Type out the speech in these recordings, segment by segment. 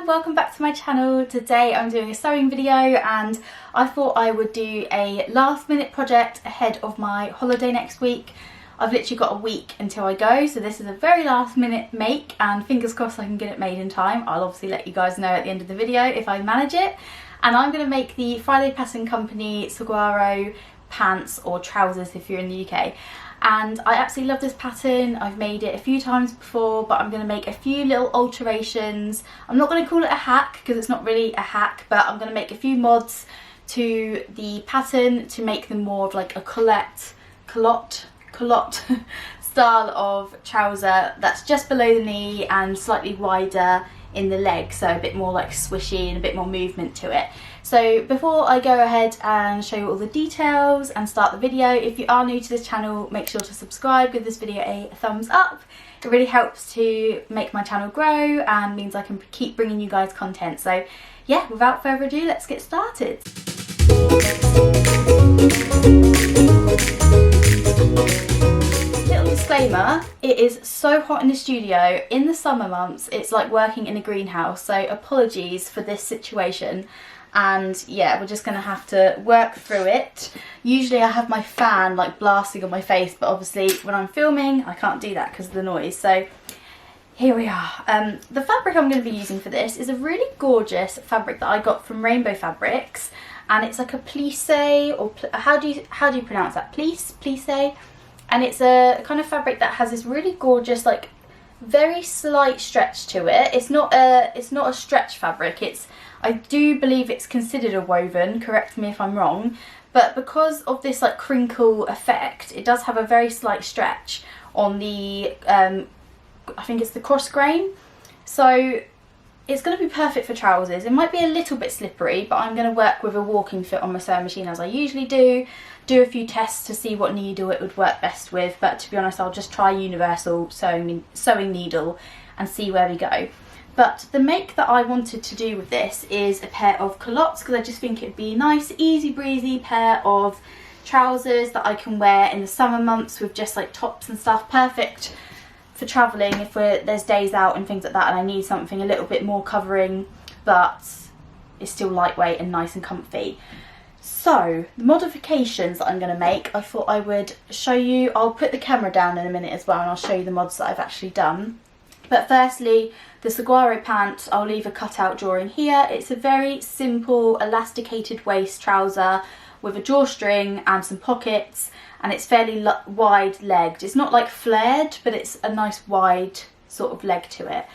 welcome back to my channel. Today I'm doing a sewing video and I thought I would do a last minute project ahead of my holiday next week. I've literally got a week until I go, so this is a very last minute make and fingers crossed I can get it made in time. I'll obviously let you guys know at the end of the video if I manage it. And I'm going to make the Friday Pattern Company Saguaro pants or trousers if you're in the UK. And I absolutely love this pattern. I've made it a few times before, but I'm going to make a few little alterations. I'm not going to call it a hack because it's not really a hack, but I'm going to make a few mods to the pattern to make them more of like a culotte style of trouser that's just below the knee and slightly wider in the leg, so a bit more like swishy and a bit more movement to it. So before I go ahead and show you all the details and start the video, if you are new to this channel, make sure to subscribe, give this video a thumbs up. It really helps to make my channel grow and means I can keep bringing you guys content. So yeah, without further ado, let's get started. Little disclaimer, it is so hot in the studio. In the summer months, it's like working in a greenhouse, so apologies for this situation. And yeah, we're just gonna have to work through it. Usually I have my fan like blasting on my face, but obviously when I'm filming I can't do that because of the noise. So here we are. The fabric I'm going to be using for this is a really gorgeous fabric that I got from Rainbow Fabrics, and it's like a plissé, or how do you pronounce that? Plissé. And it's a kind of fabric that has this really gorgeous, like very slight stretch to it. It's not a stretch fabric. I do believe it's considered a woven, correct me if I'm wrong, but because of this like crinkle effect, it does have a very slight stretch on the, I think it's the cross grain. So it's going to be perfect for trousers. It might be a little bit slippery, but I'm going to work with a walking foot on my sewing machine as I usually do a few tests to see what needle it would work best with, but to be honest I'll just try universal sewing needle and see where we go. But the make that I wanted to do with this is a pair of culottes, because I just think it'd be a nice easy breezy pair of trousers that I can wear in the summer months with just like tops and stuff. Perfect for travelling if there's days out and things like that and I need something a little bit more covering but it's still lightweight and nice and comfy. So the modifications that I'm going to make, I thought I would show you. I'll put the camera down in a minute as well and I'll show you the mods that I've actually done. But firstly, the Saguaro pant, I'll leave a cutout drawing here. It's a very simple elasticated waist trouser with a drawstring and some pockets, and it's fairly wide legged. It's not like flared, but it's a nice wide sort of leg to it.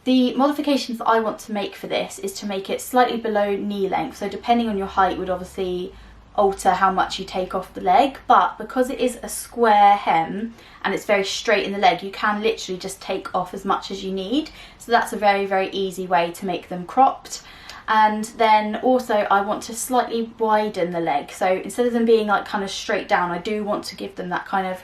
The modifications that I want to make for this is to make it slightly below knee length, so depending on your height would obviously alter how much you take off the leg, but because it is a square hem and it's very straight in the leg, you can literally just take off as much as you need. So that's a very, very easy way to make them cropped. And then also I want to slightly widen the leg, so instead of them being like kind of straight down, I do want to give them that kind of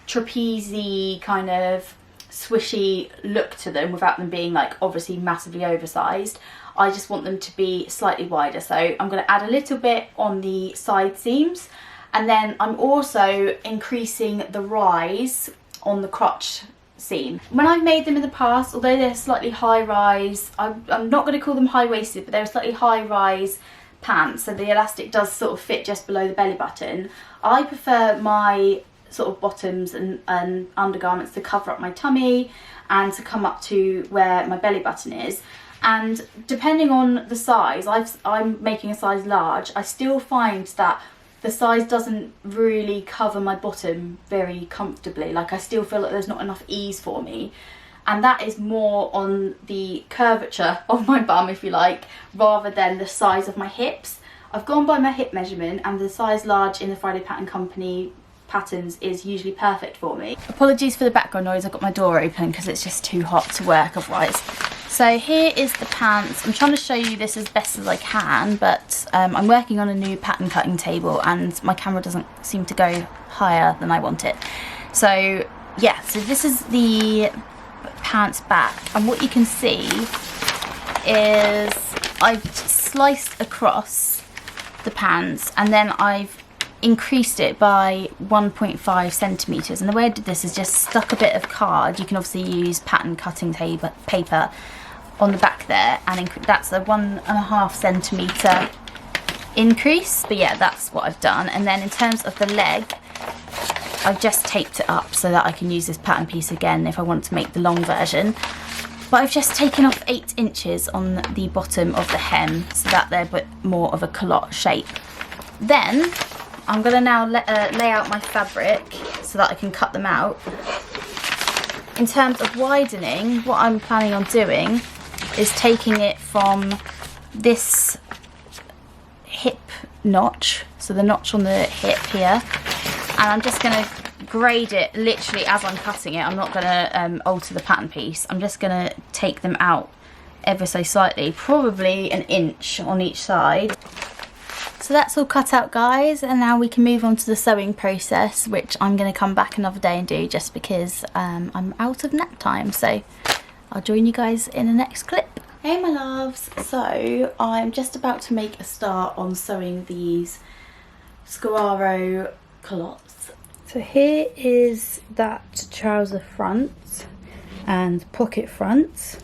trapeze kind of swishy look to them without them being like obviously massively oversized. I just want them to be slightly wider, so I'm going to add a little bit on the side seams, and then I'm also increasing the rise on the crotch seam. When I've made them in the past, although they're slightly high rise, I'm not going to call them high waisted, but they're slightly high rise pants, so the elastic does sort of fit just below the belly button. I prefer my sort of bottoms and undergarments to cover up my tummy and to come up to where my belly button is. And depending on the size, I'm making a size large, I still find that the size doesn't really cover my bottom very comfortably. Like I still feel like there's not enough ease for me. And that is more on the curvature of my bum, if you like, rather than the size of my hips. I've gone by my hip measurement and the size large in the Friday Pattern Company patterns is usually perfect for me. Apologies for the background noise, I've got my door open because it's just too hot to work otherwise. So here is the pants. I'm trying to show you this as best as I can, but I'm working on a new pattern cutting table and my camera doesn't seem to go higher than I want it. So yeah, so this is the pants back, and what you can see is I've sliced across the pants and then I've increased it by 1.5 centimeters, and the way I did this is just stuck a bit of card. You can obviously use pattern cutting paper on the back there, and that's a 1.5 centimetre increase. But yeah, that's what I've done. And then in terms of the leg, I've just taped it up so that I can use this pattern piece again if I want to make the long version. But I've just taken off 8 inches on the bottom of the hem so that they're a bit more of a culotte shape. Then I'm going to now lay out my fabric so that I can cut them out. In terms of widening, what I'm planning on doing is taking it from this hip notch, so the notch on the hip here, and I'm just going to grade it literally as I'm cutting it. I'm not going to alter the pattern piece. I'm just going to take them out ever so slightly, probably an inch on each side. So that's all cut out, guys, and now we can move on to the sewing process, which I'm going to come back another day and do just because I'm out of nap time. So I'll join you guys in the next clip. Hey my loves, so I'm just about to make a start on sewing these Saguaro culottes. So here is that trouser front and pocket front,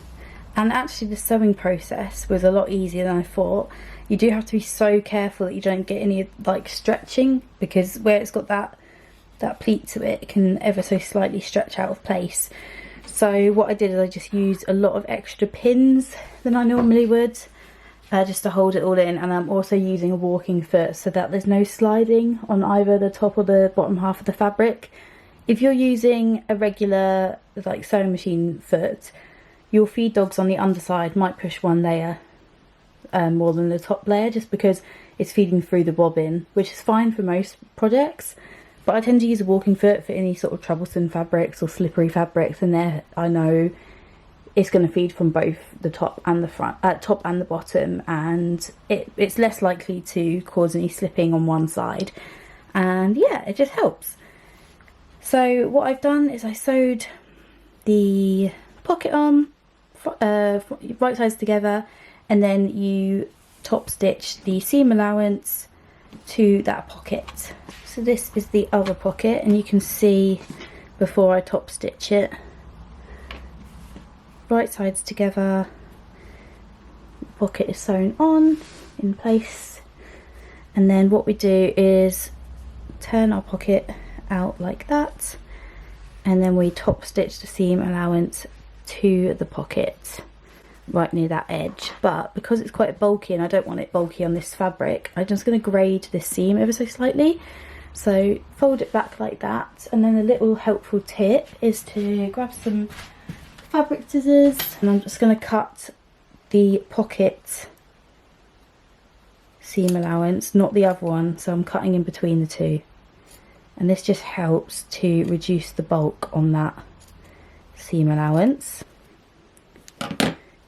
and actually the sewing process was a lot easier than I thought. You do have to be so careful that you don't get any like stretching, because where it's got that pleat to it, it can ever so slightly stretch out of place. So what I did is I just used a lot of extra pins than I normally would, just to hold it all in. And I'm also using a walking foot so that there's no sliding on either the top or the bottom half of the fabric. If you're using a regular like sewing machine foot, your feed dogs on the underside might push one layer more than the top layer, just because it's feeding through the bobbin, which is fine for most projects. But I tend to use a walking foot for any sort of troublesome fabrics or slippery fabrics, and there I know it's going to feed from both the top and the front, top and the bottom, and it's less likely to cause any slipping on one side. And yeah, it just helps. So what I've done is I sewed the pocket on right sides together, and then you top stitch the seam allowance to that pocket. So this is the other pocket, and you can see before I top stitch it, right sides together, the pocket is sewn on in place, and then what we do is turn our pocket out like that, and then we top stitch the seam allowance to the pocket right near that edge. But because it's quite bulky and I don't want it bulky on this fabric, I'm just going to grade this seam ever so slightly. So fold it back like that, and then a little helpful tip is to grab some fabric scissors, and I'm just going to cut the pocket seam allowance, not the other one, so I'm cutting in between the two, and this just helps to reduce the bulk on that seam allowance.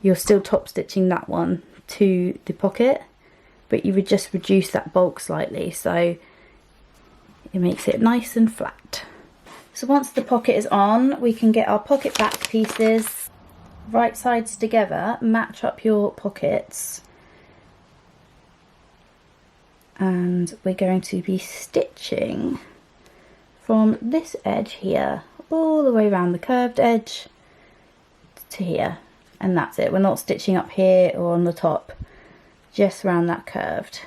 You're still top stitching that one to the pocket, but you would just reduce that bulk slightly, so it makes it nice and flat. So once the pocket is on, we can get our pocket back pieces right sides together, match up your pockets, and we're going to be stitching from this edge here all the way around the curved edge to here, and that's it. We're not stitching up here or on the top, just around that curved.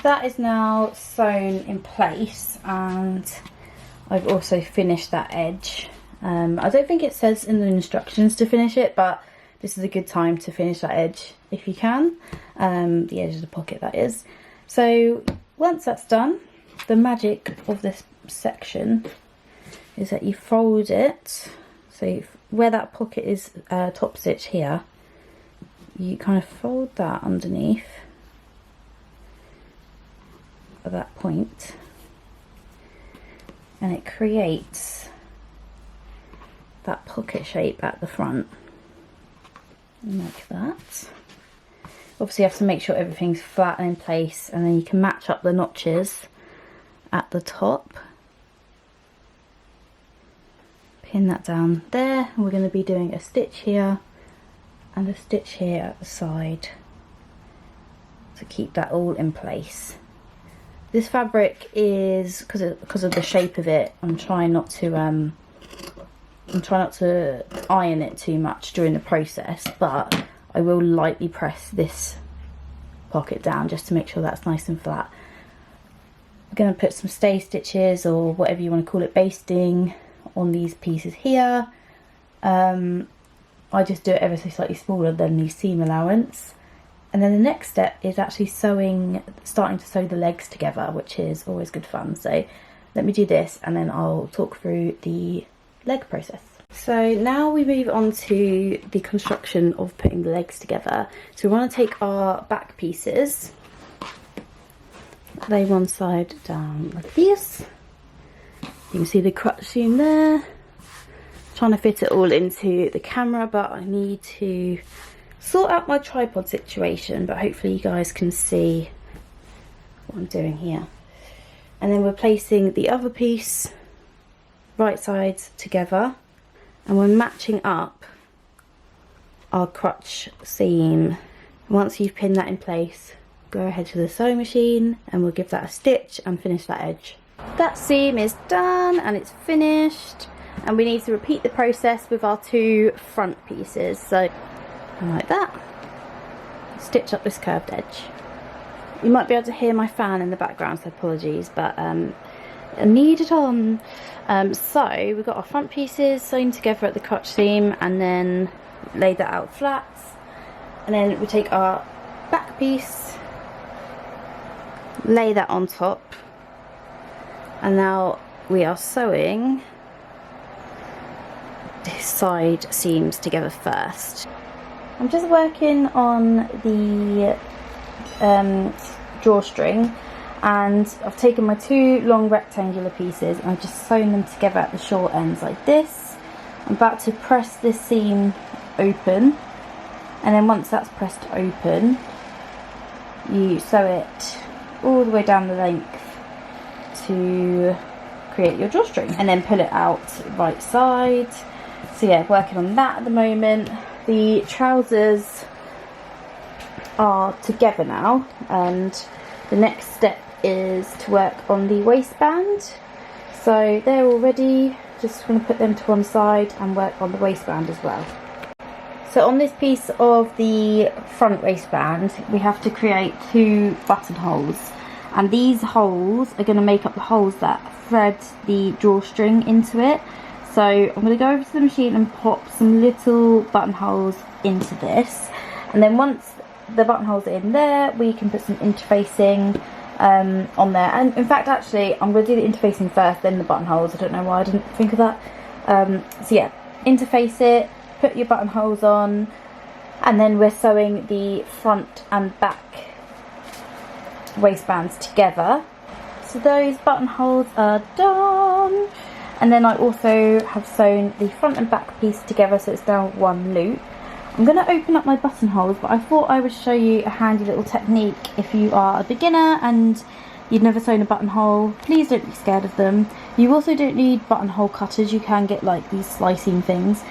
That is now sewn in place, and I've also finished that edge. I don't think it says in the instructions to finish it, but this is a good time to finish that edge if you can, the edge of the pocket, that is. So once that's done, the magic of this section is that you fold it, so where that pocket is top stitch here, you kind of fold that underneath at that point, and it creates that pocket shape at the front, like that. Obviously you have to make sure everything's flat and in place, and then you can match up the notches at the top. Pin that down there, and we're going to be doing a stitch here and a stitch here at the side to keep that all in place. This fabric is, because of the shape of it, I'm trying not to and try not to iron it too much during the process, but I will lightly press this pocket down just to make sure that's nice and flat. I'm going to put some stay stitches, or whatever you want to call it, basting on these pieces here. I just do it ever so slightly smaller than the seam allowance. And then the next step is actually starting to sew the legs together, which is always good fun. So let me do this and then I'll talk through the leg process. So now we move on to the construction of putting the legs together. So we want to take our back pieces, lay one side down like this. You can see the crotch seam there. Trying to fit it all into the camera, but I need to sort out my tripod situation, but hopefully you guys can see what I'm doing here. And then we're placing the other piece right sides together, and we're matching up our crotch seam. Once you've pinned that in place, go ahead to the sewing machine and we'll give that a stitch and finish that edge. That seam is done and it's finished, and we need to repeat the process with our two front pieces. So like that, stitch up this curved edge. You might be able to hear my fan in the background, so apologies, but I need it on. So we've got our front pieces sewn together at the crotch seam and then lay that out flat, and then we take our back piece, lay that on top, and now we are sewing this side seams together first. I'm just working on the drawstring, and I've taken my two long rectangular pieces and I've just sewn them together at the short ends like this. I'm about to press this seam open, and then once that's pressed open, you sew it all the way down the length to create your drawstring, and then pull it out right side. So yeah, working on that at the moment. The trousers are together now, and the next step is to work on the waistband. So they're all ready, just going to put them to one side and work on the waistband as well. So on this piece of the front waistband, we have to create two buttonholes, and these holes are going to make up the holes that thread the drawstring into it. So I'm going to go over to the machine and pop some little buttonholes into this, and then once the buttonholes are in there, we can put some interfacing on there. And in fact, actually, I'm going to do the interfacing first, then the buttonholes. I don't know why I didn't think of that. So yeah, interface it, put your buttonholes on, and then we're sewing the front and back waistbands together. So those buttonholes are done. And then I also have sewn the front and back piece together, so it's now one loop. I'm going to open up my buttonholes, but I thought I would show you a handy little technique if you are a beginner and you've never sewn a buttonhole. Please don't be scared of them. You also don't need buttonhole cutters. You can get like these slicing things,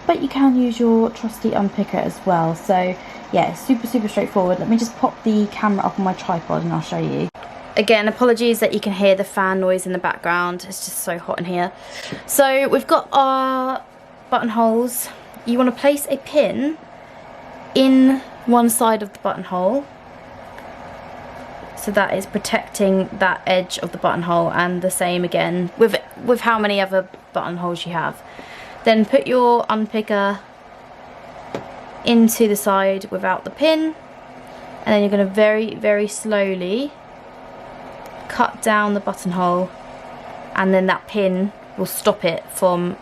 but you can use your trusty unpicker as well. So yeah, it's super straightforward. Let me just pop the camera up on my tripod and I'll show you. Again, apologies that you can hear the fan noise in the background. It's just so hot in here. So we've got our buttonholes. You want to place a pin in one side of the buttonhole, so that is protecting that edge of the buttonhole, and the same again with how many other buttonholes you have. Then put your unpicker into the side without the pin, and then you're going to very slowly cut down the buttonhole, and then that pin will stop it from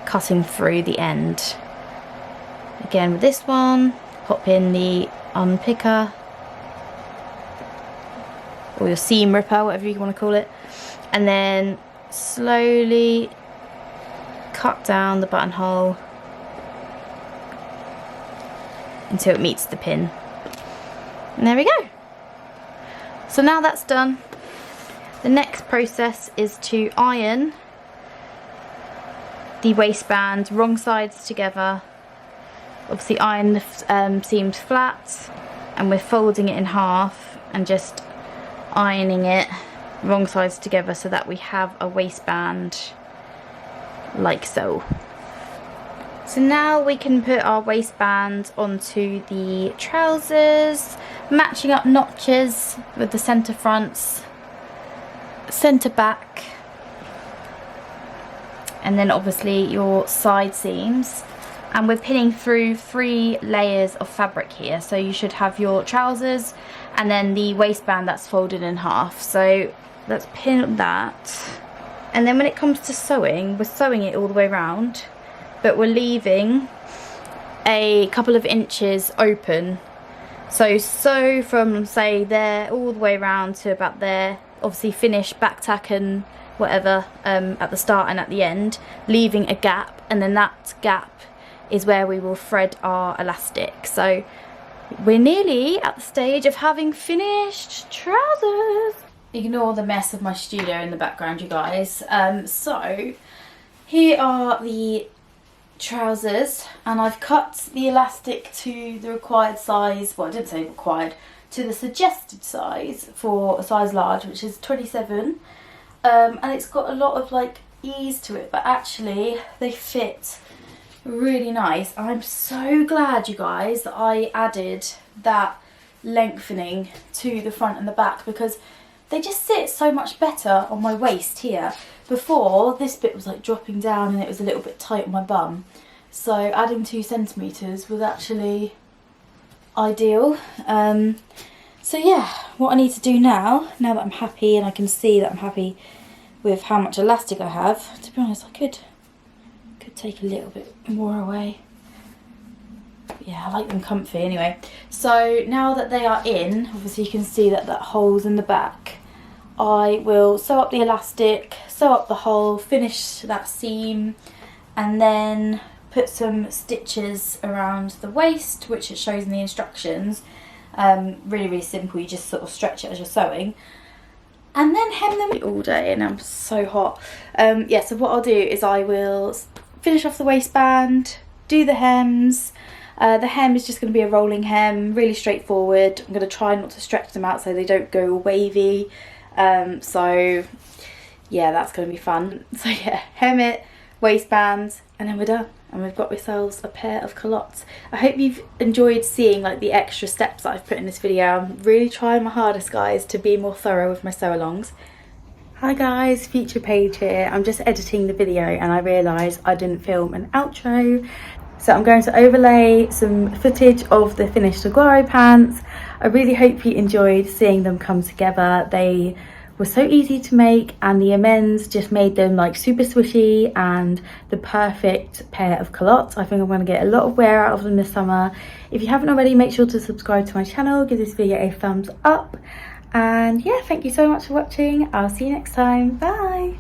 cutting through the end. Again with this one, pop in the unpicker or your seam ripper, whatever you want to call it, and then slowly cut down the buttonhole until it meets the pin. And there we go. So now that's done, the next process is to iron the waistband wrong sides together. Obviously iron the seams flat, and we're folding it in half and just ironing it wrong sides together so that we have a waistband like so. So now we can put our waistband onto the trousers, matching up notches with the centre fronts, centre back, and then obviously your side seams. And we're pinning through 3 layers of fabric here, so you should have your trousers and then the waistband that's folded in half. So let's pin that, and then when it comes to sewing, we're sewing it all the way around, but we're leaving a couple of inches open. So sew from, say, there all the way around to about there. Obviously finish back tack and whatever at the start and at the end, leaving a gap, and then that gap is where we will thread our elastic. So we're nearly at the stage of having finished trousers. Ignore the mess of my studio in the background, you guys. So here are the trousers, and I've cut the elastic to the required size. Well, I didn't say required, to the suggested size for a size large, which is 27. And it's got a lot of like ease to it, but actually they fit really nice. I'm so glad, you guys, that I added that lengthening to the front and the back, because they just sit so much better on my waist here. Before, this bit was like dropping down and it was a little bit tight on my bum, so adding 2 centimetres was actually ideal. So yeah, what I need to do now that I'm happy and I can see that I'm happy with how much elastic I have, to be honest, I could take a little bit more away. But yeah, I like them comfy anyway. So now that they are in, obviously you can see that that hole's in the back. I will sew up the elastic, sew up the hole, finish that seam, and then put some stitches around the waist, which it shows in the instructions. Really simple, you just sort of stretch it as you're sewing. And then hem them all day, and I'm so hot. Yeah, so what I'll do is I will finish off the waistband, do the hems. The hem is just going to be a rolling hem, really straightforward. I'm going to try not to stretch them out so they don't go wavy. So yeah, that's going to be fun. So yeah, hem it, waistband, and then we're done. And we've got ourselves a pair of culottes. I hope you've enjoyed seeing like the extra steps that I've put in this video. I'm really trying my hardest, guys, to be more thorough with my sew-alongs. Hi guys, Future Paige here. I'm just editing the video and I realised I didn't film an outro. So I'm going to overlay some footage of the finished Saguaro pants. I really hope you enjoyed seeing them come together. They were so easy to make, and the amends just made them like super swishy and the perfect pair of culottes. I think I'm going to get a lot of wear out of them this summer. If you haven't already, make sure to subscribe to my channel, give this video a thumbs up, and yeah, thank you so much for watching. I'll see you next time. Bye.